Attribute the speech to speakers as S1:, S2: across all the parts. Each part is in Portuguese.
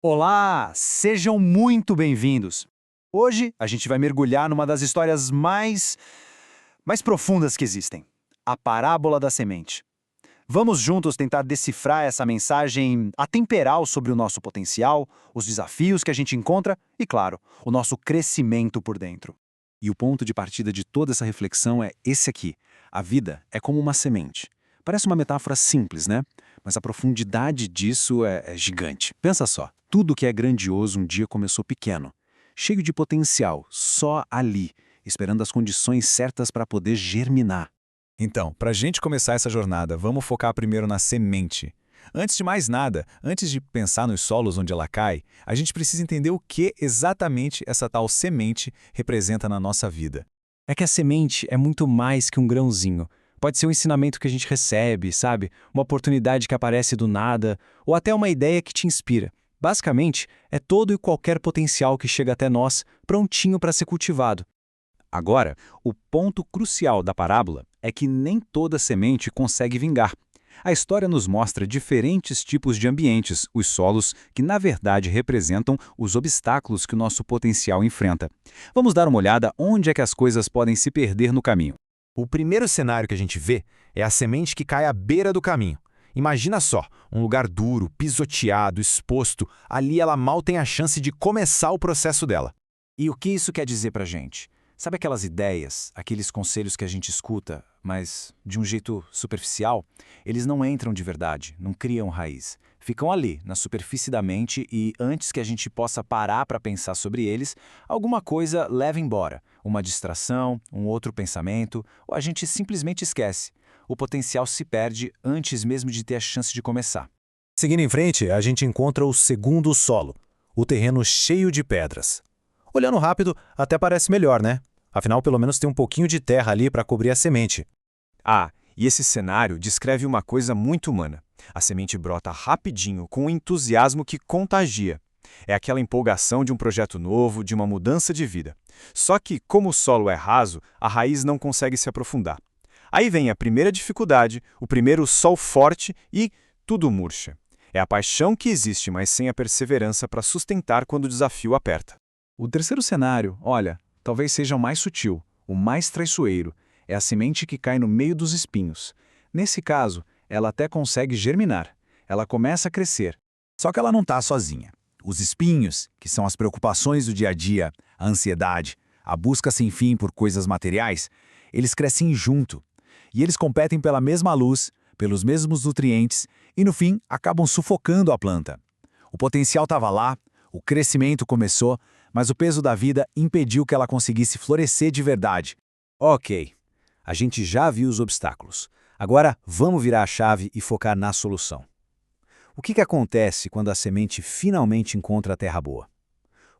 S1: Olá, sejam muito bem-vindos. Hoje a gente vai mergulhar numa das histórias mais profundas que existem, a parábola da semente. Vamos juntos tentar decifrar essa mensagem atemperal sobre o nosso potencial, os desafios que a gente encontra e, claro, o nosso crescimento por dentro.
S2: E o ponto de partida de toda essa reflexão é esse aqui. A vida é como uma semente. Parece uma metáfora simples, né? Mas a profundidade disso é gigante. Pensa só, tudo que é grandioso um dia começou pequeno, cheio de potencial, só ali, esperando as condições certas para poder germinar.
S3: Então, para a gente começar essa jornada, vamos focar primeiro na semente. Antes de mais nada, antes de pensar nos solos onde ela cai, a gente precisa entender o que exatamente essa tal semente representa na nossa vida.
S2: É que a semente é muito mais que um grãozinho. Pode ser um ensinamento que a gente recebe, sabe? Uma oportunidade que aparece do nada, ou até uma ideia que te inspira. Basicamente, é todo e qualquer potencial que chega até nós, prontinho para ser cultivado. Agora, o ponto crucial da parábola é que nem toda semente consegue vingar. A história nos mostra diferentes tipos de ambientes, os solos, que na verdade representam os obstáculos que o nosso potencial enfrenta. Vamos dar uma olhada onde é que as coisas podem se perder no caminho.
S3: O primeiro cenário que a gente vê é a semente que cai à beira do caminho. Imagina só, um lugar duro, pisoteado, exposto, ali ela mal tem a chance de começar o processo dela.
S2: E o que isso quer dizer pra gente? Sabe aquelas ideias, aqueles conselhos que a gente escuta, mas de um jeito superficial? Eles não entram de verdade, não criam raiz. Ficam ali, na superfície da mente e, antes que a gente possa parar para pensar sobre eles, alguma coisa leva embora. Uma distração, um outro pensamento, ou a gente simplesmente esquece. O potencial se perde antes mesmo de ter a chance de começar.
S4: Seguindo em frente, a gente encontra o segundo solo, o terreno cheio de pedras. Olhando rápido, até parece melhor, né? Afinal, pelo menos tem um pouquinho de terra ali para cobrir a semente.
S3: E esse cenário descreve uma coisa muito humana. A semente brota rapidinho, com um entusiasmo que contagia. É aquela empolgação de um projeto novo, de uma mudança de vida. Só que, como o solo é raso, a raiz não consegue se aprofundar. Aí vem a primeira dificuldade, o primeiro sol forte e tudo murcha. É a paixão que existe, mas sem a perseverança para sustentar quando o desafio aperta.
S2: O terceiro cenário, olha, talvez seja o mais sutil, o mais traiçoeiro. É a semente que cai no meio dos espinhos. Nesse caso, ela até consegue germinar. Ela começa a crescer.
S1: Só que ela não está sozinha. Os espinhos, que são as preocupações do dia a dia, a ansiedade, a busca sem fim por coisas materiais, eles crescem junto. E eles competem pela mesma luz, pelos mesmos nutrientes e, no fim, acabam sufocando a planta. O potencial estava lá, o crescimento começou, mas o peso da vida impediu que ela conseguisse florescer de verdade.
S4: Ok, a gente já viu os obstáculos. Agora vamos virar a chave e focar na solução. O que acontece quando a semente finalmente encontra a terra boa?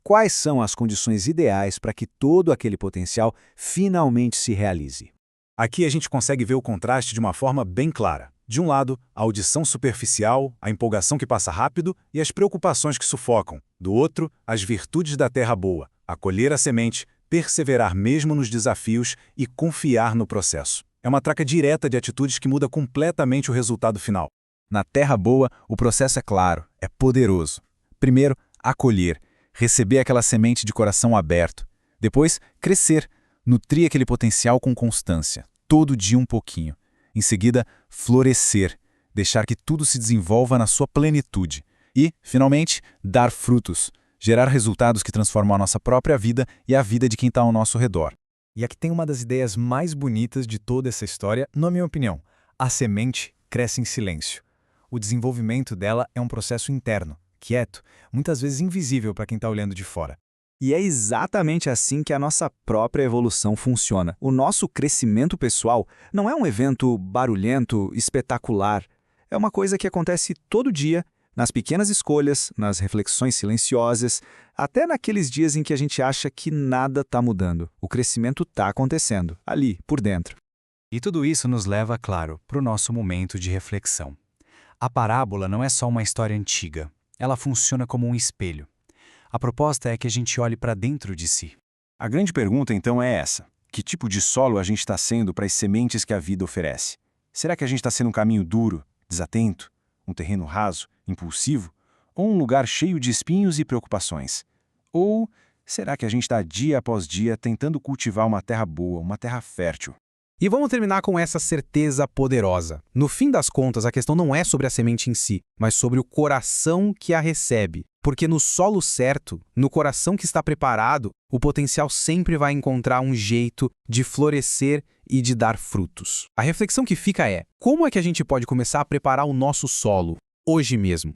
S4: Quais são as condições ideais para que todo aquele potencial finalmente se realize?
S5: Aqui a gente consegue ver o contraste de uma forma bem clara. De um lado, a audição superficial, a empolgação que passa rápido e as preocupações que sufocam. Do outro, as virtudes da terra boa, acolher a semente, perseverar mesmo nos desafios e confiar no processo. É uma troca direta de atitudes que muda completamente o resultado final.
S3: Na terra boa, o processo é claro, é poderoso. Primeiro, acolher, receber aquela semente de coração aberto. Depois, crescer, nutrir aquele potencial com constância, todo dia um pouquinho. Em seguida, florescer, deixar que tudo se desenvolva na sua plenitude. E, finalmente, dar frutos, gerar resultados que transformam a nossa própria vida e a vida de quem está ao nosso redor.
S5: E aqui tem uma das ideias mais bonitas de toda essa história, na minha opinião. A semente cresce em silêncio. O desenvolvimento dela é um processo interno, quieto, muitas vezes invisível para quem está olhando de fora.
S6: E é exatamente assim que a nossa própria evolução funciona. O nosso crescimento pessoal não é um evento barulhento, espetacular. É uma coisa que acontece todo dia, nas pequenas escolhas, nas reflexões silenciosas, até naqueles dias em que a gente acha que nada está mudando. O crescimento está acontecendo, ali, por dentro.
S2: E tudo isso nos leva, claro, para o nosso momento de reflexão. A parábola não é só uma história antiga. Ela funciona como um espelho. A proposta é que a gente olhe para dentro de si.
S3: A grande pergunta, então, é essa. Que tipo de solo a gente está sendo para as sementes que a vida oferece? Será que a gente está sendo um caminho duro, desatento, um terreno raso, impulsivo? ou um lugar cheio de espinhos e preocupações? Ou será que a gente está dia após dia tentando cultivar uma terra boa, uma terra fértil?
S7: E vamos terminar com essa certeza poderosa. No fim das contas, a questão não é sobre a semente em si, mas sobre o coração que a recebe. Porque no solo certo, no coração que está preparado, o potencial sempre vai encontrar um jeito de florescer e de dar frutos. A reflexão que fica é: como é que a gente pode começar a preparar o nosso solo, hoje mesmo?